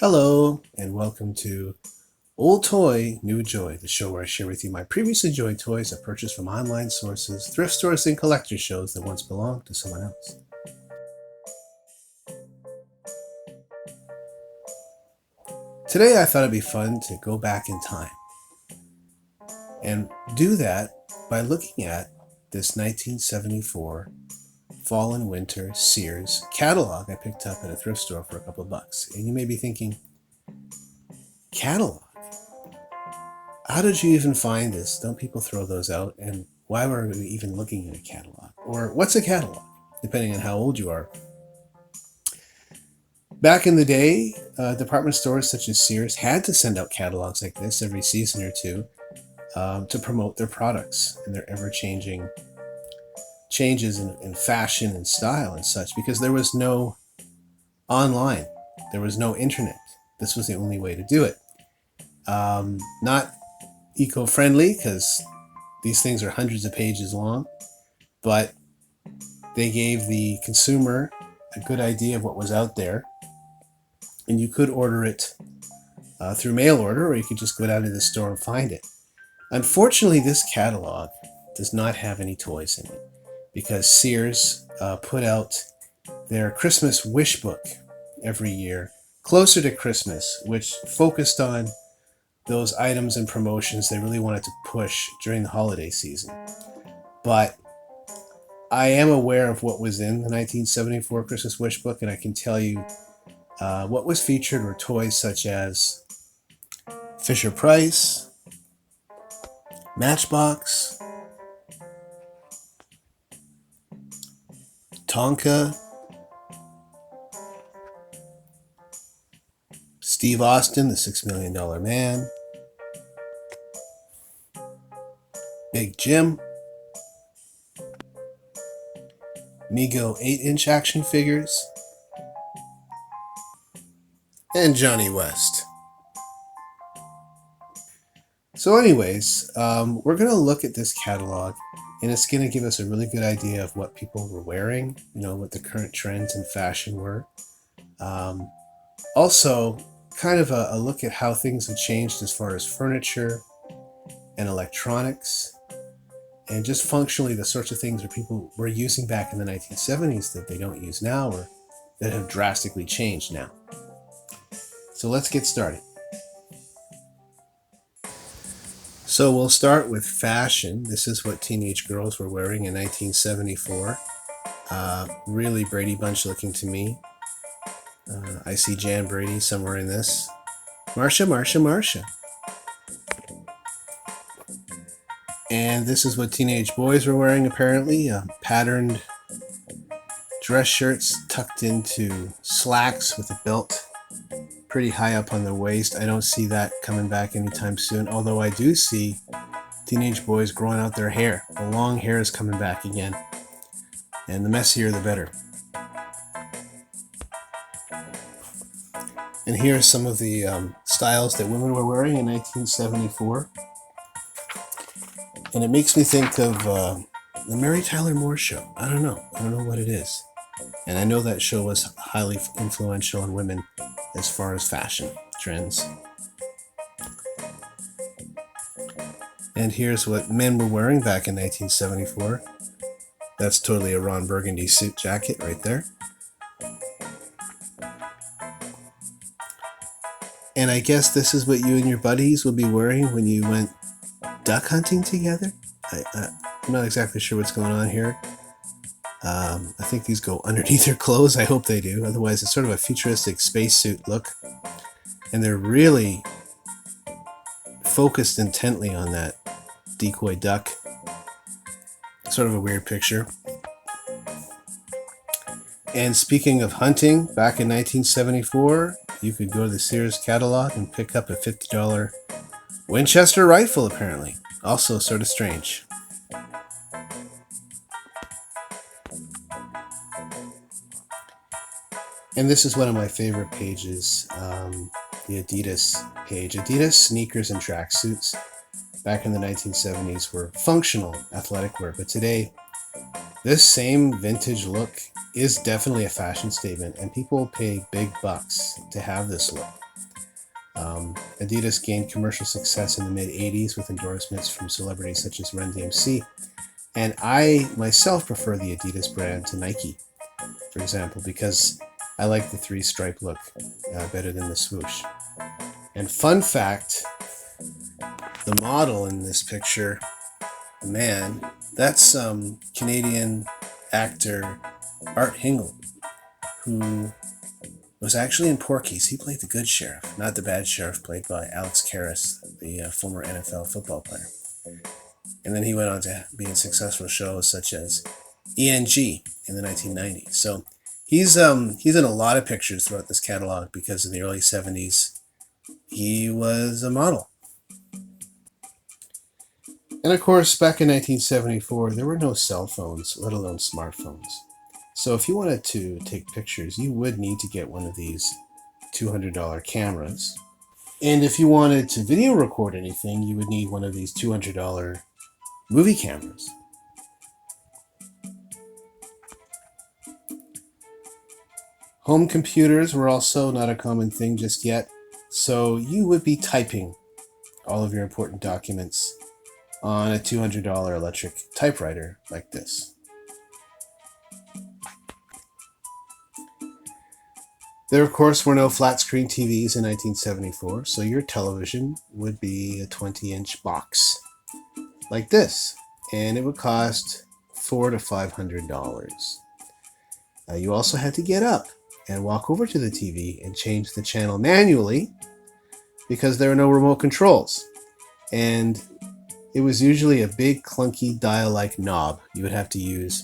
Hello, and welcome to Old Toy, New Joy, the show where I share with you my previously enjoyed toys I purchased from online sources, thrift stores, and collector shows that once belonged to someone else. Today I thought it'd be fun to go back in time and do that by looking at this 1974 fall and winter Sears catalog I picked up at a thrift store for a couple of bucks. And you may be thinking, catalog? How did you even find this? Don't people throw those out? And why were we even looking at a catalog? Or what's a catalog, depending on how old you are? Back in the day, department stores such as Sears had to send out catalogs like this every season or two to promote their products and their ever-changing changes in fashion and style and such, because there was no online, there was no internet. This was the only way to do it. Not eco-friendly, because these things are hundreds of pages long, but they gave the consumer a good idea of what was out there, and you could order it through mail order, or you could just go down to the store and find it. Unfortunately, this catalog does not have any toys in it, because Sears put out their Christmas wish book every year, closer to Christmas, which focused on those items and promotions they really wanted to push during the holiday season. But I am aware of what was in the 1974 Christmas wish book, and I can tell you what was featured were toys such as Fisher-Price, Matchbox, Tonka, Steve Austin, the $6 Million Man, Big Jim, Mego 8-inch action figures, and Johnny West. So anyways, we're going to look at this catalog, and it's going to give us a really good idea of what people were wearing, what the current trends in fashion were. Also, kind of a look at how things have changed as far as furniture and electronics, and just functionally the sorts of things that people were using back in the 1970s that they don't use now, or that have drastically changed now. So let's get started. So we'll start with fashion. This is what teenage girls were wearing in 1974. Really Brady Bunch looking to me. I see Jan Brady somewhere in this. Marsha, Marsha, Marsha. And this is what teenage boys were wearing, apparently. Patterned dress shirts tucked into slacks with a belt pretty high up on the waist. I don't see that coming back anytime soon, although I do see teenage boys growing out their hair. The long hair is coming back again, and the messier the better. And here are some of the styles that women were wearing in 1974. And it makes me think of the Mary Tyler Moore Show. I don't know what it is. And I know that show was highly influential on women as far as fashion trends. And here's what men were wearing back in 1974. That's totally a Ron Burgundy suit jacket right there. And I guess this is what you and your buddies would be wearing when you went duck hunting together. I'm not exactly sure what's going on here. I think these go underneath their clothes. I hope they do. Otherwise, it's sort of a futuristic spacesuit look. And they're really focused intently on that decoy duck. Sort of a weird picture. And speaking of hunting, back in 1974, you could go to the Sears catalog and pick up a $50 Winchester rifle, apparently. Also sort of strange. And this is one of my favorite pages, the Adidas page. Adidas sneakers and tracksuits back in the 1970s were functional athletic wear, but today this same vintage look is definitely a fashion statement, and people pay big bucks to have this look. Adidas gained commercial success in the mid-'80s with endorsements from celebrities such as Run DMC. And I myself prefer the Adidas brand to Nike, for example, because I like the three-stripe look better than the swoosh. And fun fact, the model in this picture, man, that's Canadian actor Art Hingle, who was actually in Porky's. He played the good sheriff, not the bad sheriff played by Alex Karras, the former NFL football player. And then he went on to be in successful shows such as ENG in the 1990s. So he's in a lot of pictures throughout this catalog because in the early 70s, he was a model. And of course, back in 1974, there were no cell phones, let alone smartphones. So if you wanted to take pictures, you would need to get one of these $200 cameras. And if you wanted to video record anything, you would need one of these $200 movie cameras. Home computers were also not a common thing just yet, so you would be typing all of your important documents on a $200 electric typewriter like this. There, of course, were no flat-screen TVs in 1974, so your television would be a 20-inch box like this, and it would cost $400 to $500. You also had to get up and walk over to the TV and change the channel manually because there were no remote controls. And it was usually a big, clunky dial-like knob you would have to use,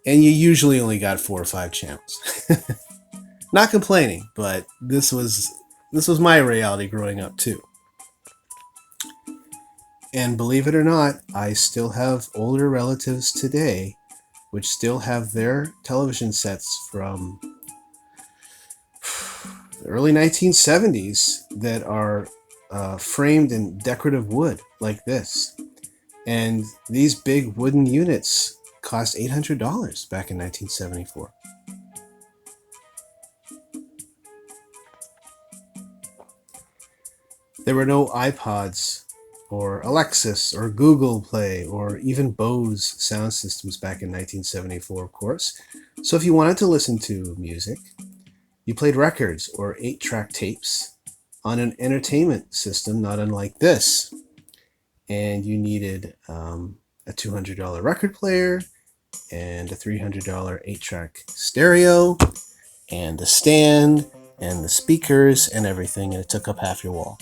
and you usually only got 4 or 5 channels. Not complaining, but this was my reality growing up too. And believe it or not, I still have older relatives today which still have their television sets from the early 1970s that are framed in decorative wood like this. And these big wooden units cost $800 back in 1974. There were no iPods or Alexis or Google Play or even Bose sound systems back in 1974, of course. So if you wanted to listen to music, you played records or 8-track tapes on an entertainment system not unlike this. And you needed a $200 record player and a $300 8-track stereo and a stand and the speakers and everything, and it took up half your wall.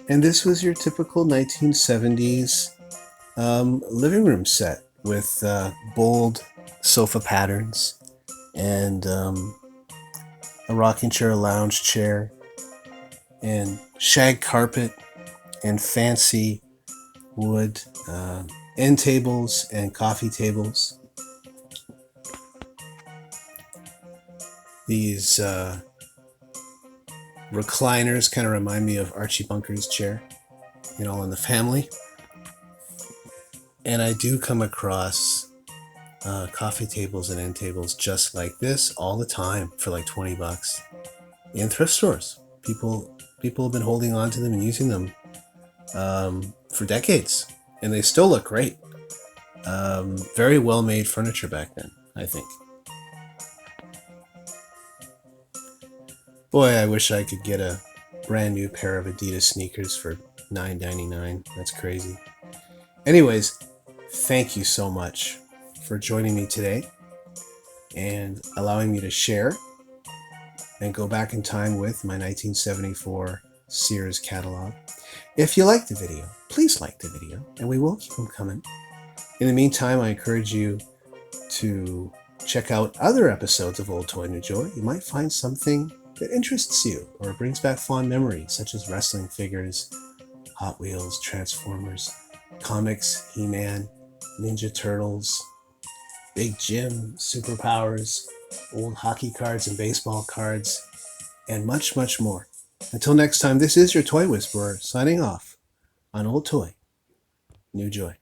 And this was your typical 1970s living room set with bold sofa patterns and a rocking chair, a lounge chair, and shag carpet and fancy wood end tables and coffee tables. These recliners kind of remind me of Archie Bunker's chair in All in the Family. And I do come across coffee tables and end tables just like this all the time for like $20 in thrift stores. People have been holding on to them and using them for decades, and they still look great. Very well made furniture back then, I think. Boy, I wish I could get a brand new pair of Adidas sneakers for $9.99. That's crazy. Anyways, thank you so much for joining me today and allowing me to share and go back in time with my 1974 Sears catalog. If you liked the video, please like the video, and we will keep them coming. In the meantime, I encourage you to check out other episodes of Old Toy New Joy. You might find something that interests you or brings back fond memories, such as wrestling figures, Hot Wheels, Transformers, comics, He-Man, Ninja Turtles, Big Jim, Superpowers, old hockey cards and baseball cards, and much, much more. Until next time, this is your Toy Whisperer signing off on Old Toy New Joy.